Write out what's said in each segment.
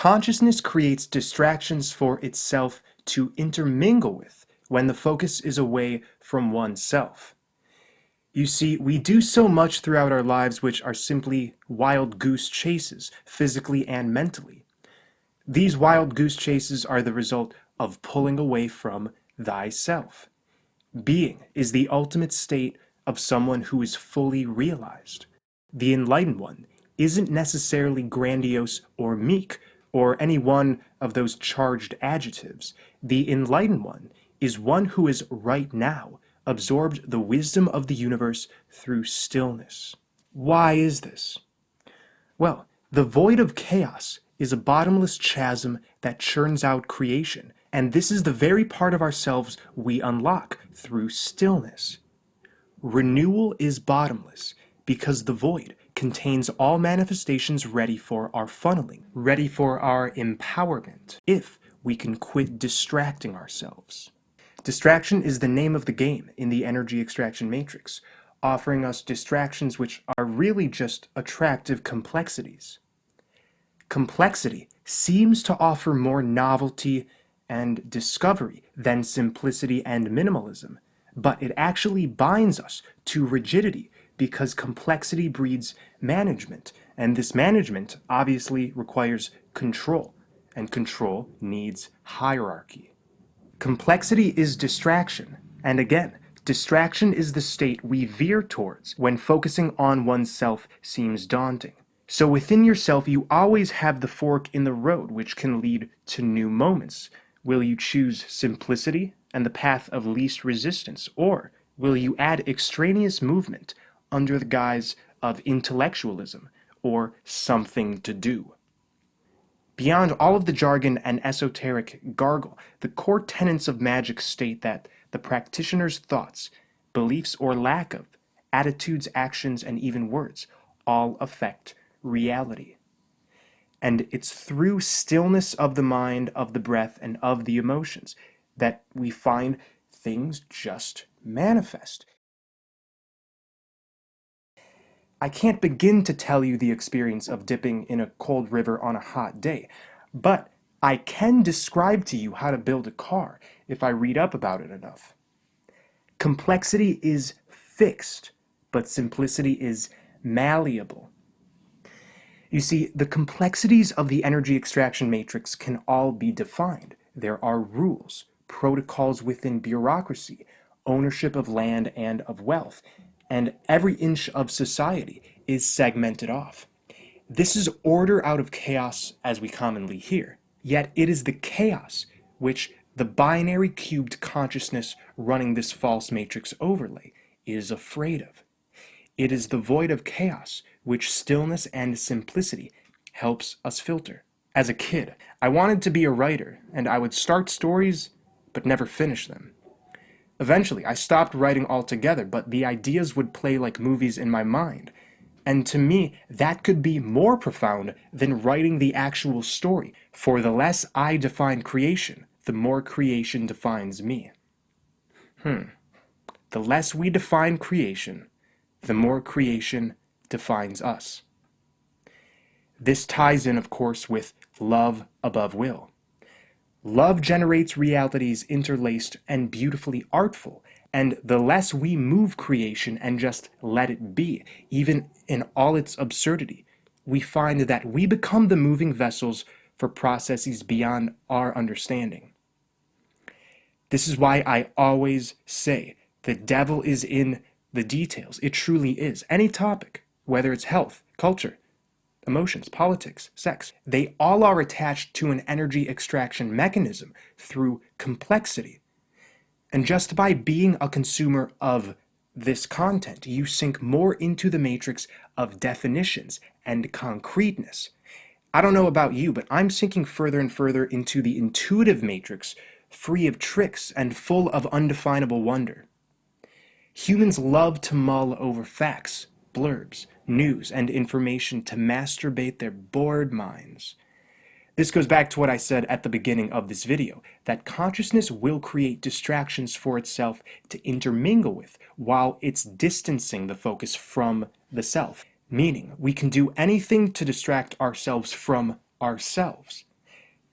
Consciousness creates distractions for itself to intermingle with when the focus is away from oneself. You see, we do so much throughout our lives which are simply wild goose chases, physically and mentally. These wild goose chases are the result of pulling away from thyself. Being is the ultimate state of someone who is fully realized. The enlightened one isn't necessarily grandiose or meek, or any one of those charged adjectives. The enlightened one is one who is right now absorbed the wisdom of the universe through stillness. Why is this? Well, the void of chaos is a bottomless chasm that churns out creation, and this is the very part of ourselves we unlock through stillness. Renewal is bottomless because the void contains all manifestations ready for our funneling, ready for our empowerment, if we can quit distracting ourselves. Distraction is the name of the game in the energy extraction matrix, offering us distractions which are really just attractive complexities. Complexity seems to offer more novelty and discovery than simplicity and minimalism, but it actually binds us to rigidity because complexity breeds management, and this management obviously requires control, and control needs hierarchy. Complexity is distraction, and again, distraction is the state we veer towards when focusing on oneself seems daunting. So within yourself, you always have the fork in the road, which can lead to new moments. Will you choose simplicity and the path of least resistance, or will you add extraneous movement under the guise of intellectualism or something to do? Beyond all of the jargon and esoteric gargle, the core tenets of magic state that the practitioner's thoughts, beliefs or lack of, attitudes, actions, and even words all affect reality. And it's through stillness of the mind, of the breath, and of the emotions that we find things just manifest. I can't begin to tell you the experience of dipping in a cold river on a hot day, but I can describe to you how to build a car if I read up about it enough. Complexity is fixed, but simplicity is malleable. You see, the complexities of the energy extraction matrix can all be defined. There are rules, protocols within bureaucracy, ownership of land and of wealth, and every inch of society is segmented off. This is order out of chaos as we commonly hear, yet it is the chaos which the binary cubed consciousness running this false matrix overlay is afraid of. It is the void of chaos which stillness and simplicity helps us filter. As a kid, I wanted to be a writer, and I would start stories but never finish them. Eventually, I stopped writing altogether, but the ideas would play like movies in my mind. And to me, that could be more profound than writing the actual story, for the less I define creation, the more creation defines me. The less we define creation, the more creation defines us. This ties in, of course, with love above will. Love generates realities interlaced and beautifully artful, and the less we move creation and just let it be, even in all its absurdity, we find that we become the moving vessels for processes beyond our understanding. This is why I always say the devil is in the details. It truly is. Any topic, whether it's health, culture, emotions, politics, sex, they all are attached to an energy extraction mechanism through complexity. And just by being a consumer of this content, you sink more into the matrix of definitions and concreteness. I don't know about you, but I'm sinking further and further into the intuitive matrix, free of tricks and full of undefinable wonder. Humans love to mull over facts, blurbs, news, and information to masturbate their bored minds. This goes back to what I said at the beginning of this video, that consciousness will create distractions for itself to intermingle with while it's distancing the focus from the self. Meaning, we can do anything to distract ourselves from ourselves.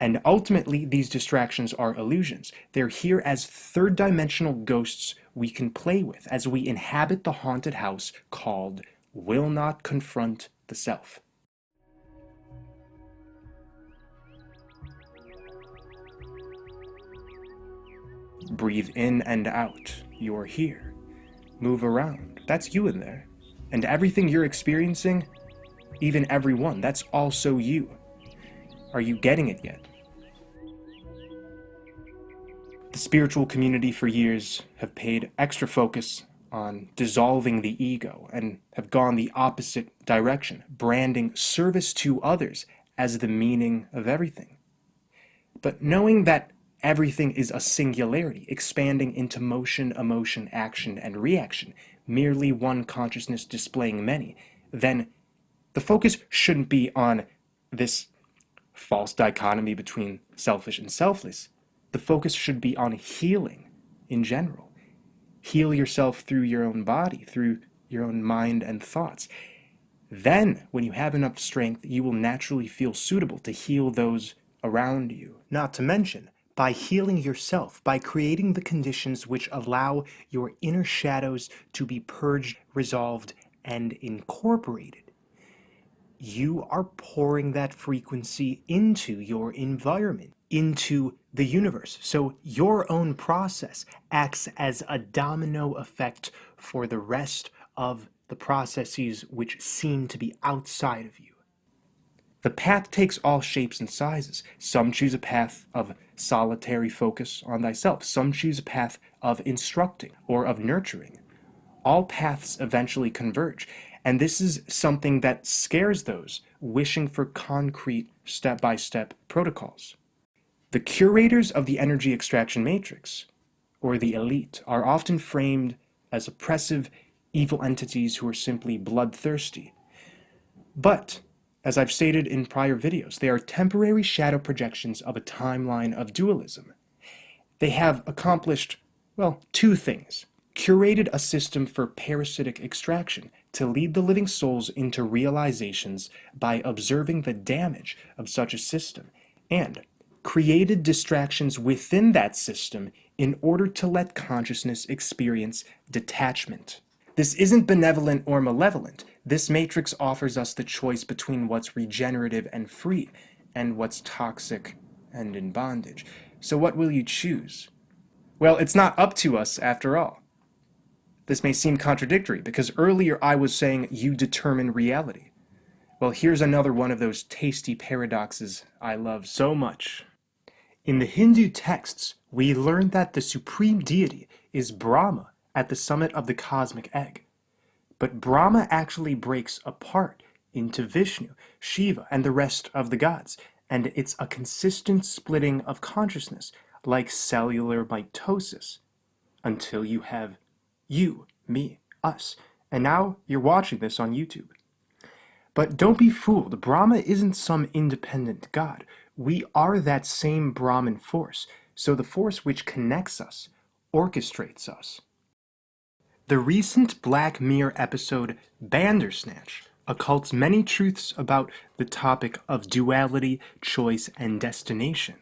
And ultimately, these distractions are illusions. They're here as third-dimensional ghosts we can play with as we inhabit the haunted house called Will Not Confront the Self. Breathe in and out. You're here. Move around. That's you in there. And everything you're experiencing, even everyone, that's also you. Are you getting it yet? The spiritual community for years have paid extra focus on dissolving the ego and have gone the opposite direction, branding service to others as the meaning of everything. But knowing that everything is a singularity, expanding into motion, emotion, action, and reaction, merely one consciousness displaying many, then the focus shouldn't be on this false dichotomy between selfish and selfless. The focus should be on healing in general. Heal yourself through your own body, through your own mind and thoughts. Then, when you have enough strength, you will naturally feel suitable to heal those around you. Not to mention, by healing yourself, by creating the conditions which allow your inner shadows to be purged, resolved, and incorporated, you are pouring that frequency into your environment, into the universe. So your own process acts as a domino effect for the rest of the processes which seem to be outside of you. The path takes all shapes and sizes. Some choose a path of solitary focus on thyself. Some choose a path of instructing or of nurturing. All paths eventually converge, and this is something that scares those wishing for concrete step-by-step protocols. The curators of the energy extraction matrix, or the elite, are often framed as oppressive, evil entities who are simply bloodthirsty. But, as I've stated in prior videos, they are temporary shadow projections of a timeline of dualism. They have accomplished, well, two things. Curated a system for parasitic extraction to lead the living souls into realizations by observing the damage of such a system, and created distractions within that system in order to let consciousness experience detachment. This isn't benevolent or malevolent. This matrix offers us the choice between what's regenerative and free, and what's toxic and in bondage. So what will you choose? Well, it's not up to us after all. This may seem contradictory, because earlier I was saying you determine reality. Well, here's another one of those tasty paradoxes I love so much. In the Hindu texts, we learn that the supreme deity is Brahma at the summit of the cosmic egg. But Brahma actually breaks apart into Vishnu, Shiva, and the rest of the gods, and it's a consistent splitting of consciousness, like cellular mitosis, until you have you, me, us. And now you're watching this on YouTube. But don't be fooled. Brahma isn't some independent god. We are that same Brahman force. So the force which connects us, orchestrates us. The recent Black Mirror episode Bandersnatch occults many truths about the topic of duality, choice, and destination.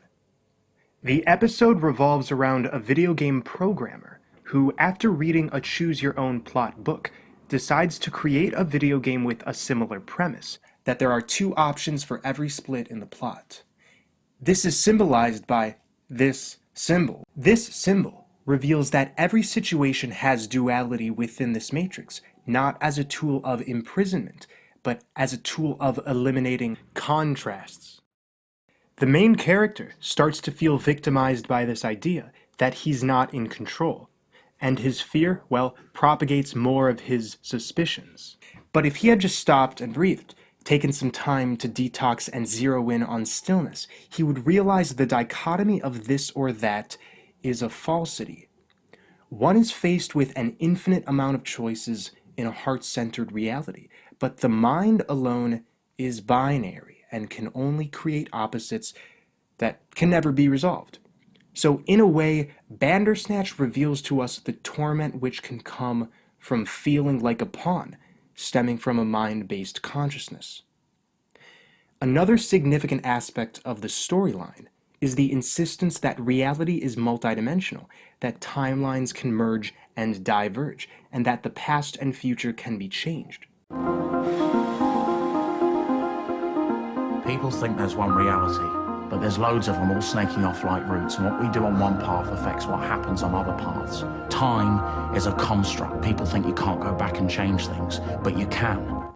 The episode revolves around a video game programmer who, after reading a choose-your-own-plot book, decides to create a video game with a similar premise, that there are two options for every split in the plot. This is symbolized by this symbol. This symbol reveals that every situation has duality within this matrix, not as a tool of imprisonment, but as a tool of eliminating contrasts. The main character starts to feel victimized by this idea that he's not in control, and his fear, well, propagates more of his suspicions. But if he had just stopped and breathed, taken some time to detox and zero in on stillness, he would realize the dichotomy of this or that is a falsity. One is faced with an infinite amount of choices in a heart-centered reality, but the mind alone is binary and can only create opposites that can never be resolved. So in a way, Bandersnatch reveals to us the torment which can come from feeling like a pawn, stemming from a mind-based consciousness. Another significant aspect of the storyline is the insistence that reality is multidimensional, that timelines can merge and diverge, and that the past and future can be changed. People think there's one reality, but there's loads of them all snaking off like roots, and what we do on one path affects what happens on other paths. Time is a construct. People think you can't go back and change things, but you can.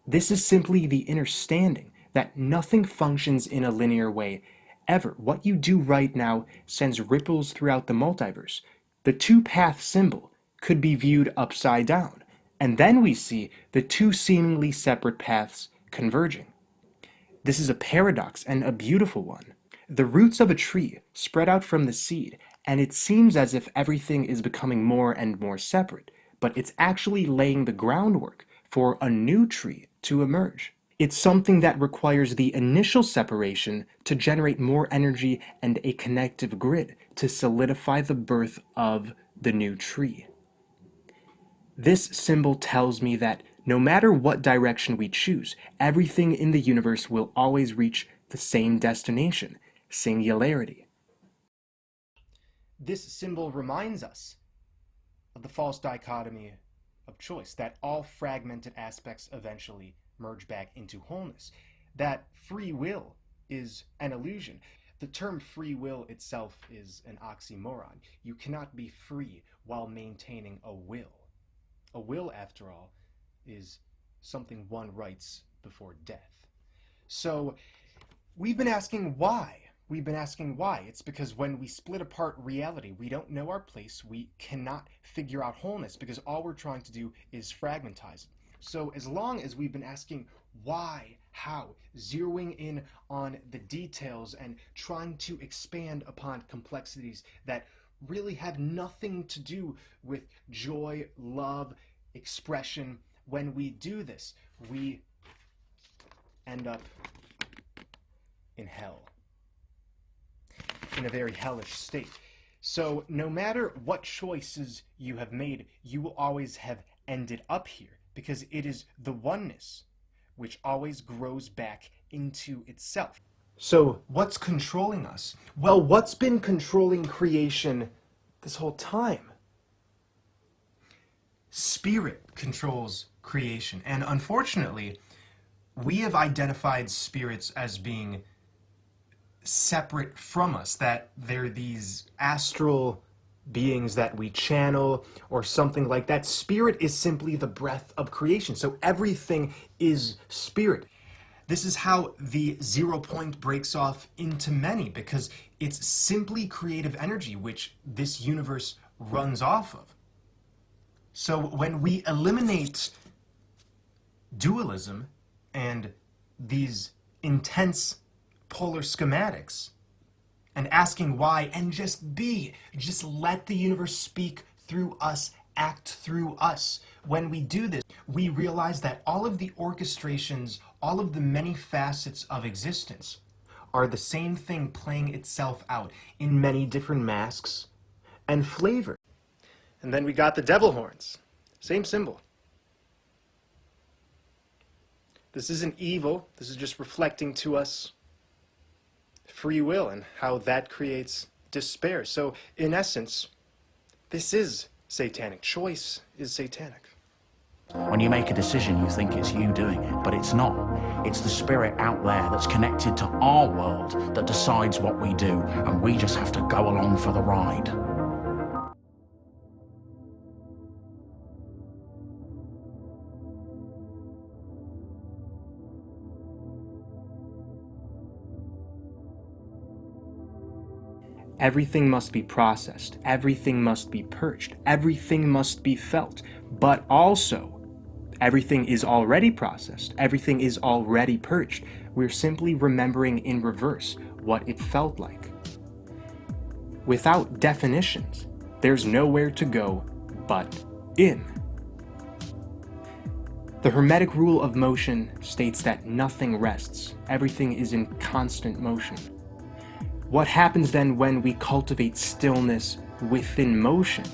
This is simply the understanding that nothing functions in a linear way ever. What you do right now sends ripples throughout the multiverse. The two-path symbol could be viewed upside down, and then we see the two seemingly separate paths converging. This is a paradox, and a beautiful one. The roots of a tree spread out from the seed, and it seems as if everything is becoming more and more separate, but it's actually laying the groundwork for a new tree to emerge. It's something that requires the initial separation to generate more energy and a connective grid to solidify the birth of the new tree. This symbol tells me that no matter what direction we choose, everything in the universe will always reach the same destination, singularity. This symbol reminds us of the false dichotomy of choice, that all fragmented aspects eventually merge back into wholeness, that free will is an illusion. The term free will itself is an oxymoron. You cannot be free while maintaining a will. A will, after all, is something one writes before death. So we've been asking why. It's because when we split apart reality, we don't know our place. We cannot figure out wholeness because all we're trying to do is fragmentize it. So as long as we've been asking why, how, zeroing in on the details and trying to expand upon complexities that really have nothing to do with joy, love, expression, when we do this, we end up in hell, in a very hellish state. So no matter what choices you have made, you will always have ended up here, because it is the oneness which always grows back into itself. So what's controlling us? Well, what's been controlling creation this whole time? Spirit controls creation, and unfortunately, we have identified spirits as being separate from us, that they're these astral beings that we channel or something like that. Spirit is simply the breath of creation, so everything is spirit. This is how the 0 point breaks off into many, because it's simply creative energy which this universe runs off of. So when we eliminate dualism and these intense polar schematics and asking why, and just let the universe speak through us, act through us. When we do this, we realize that all of the orchestrations, all of the many facets of existence are the same thing playing itself out in many different masks and flavors. And then we got the devil horns. Same symbol. This isn't evil. This is just reflecting to us free will and how that creates despair. So in essence, this is satanic. Choice is satanic. When you make a decision, you think it's you doing it, but it's not. It's the spirit out there that's connected to our world that decides what we do, and we just have to go along for the ride. Everything must be processed, everything must be purged, everything must be felt, but also everything is already processed, everything is already purged. We're simply remembering in reverse what it felt like. Without definitions, there's nowhere to go but in. The Hermetic rule of motion states that nothing rests, everything is in constant motion. What happens then when we cultivate stillness within motion?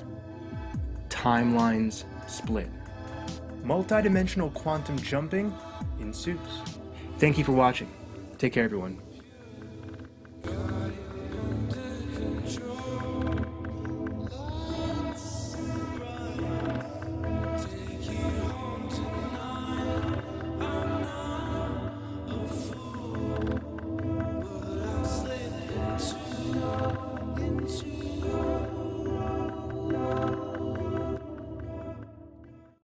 Timelines split. Multidimensional quantum jumping ensues. Thank you for watching. Take care, everyone.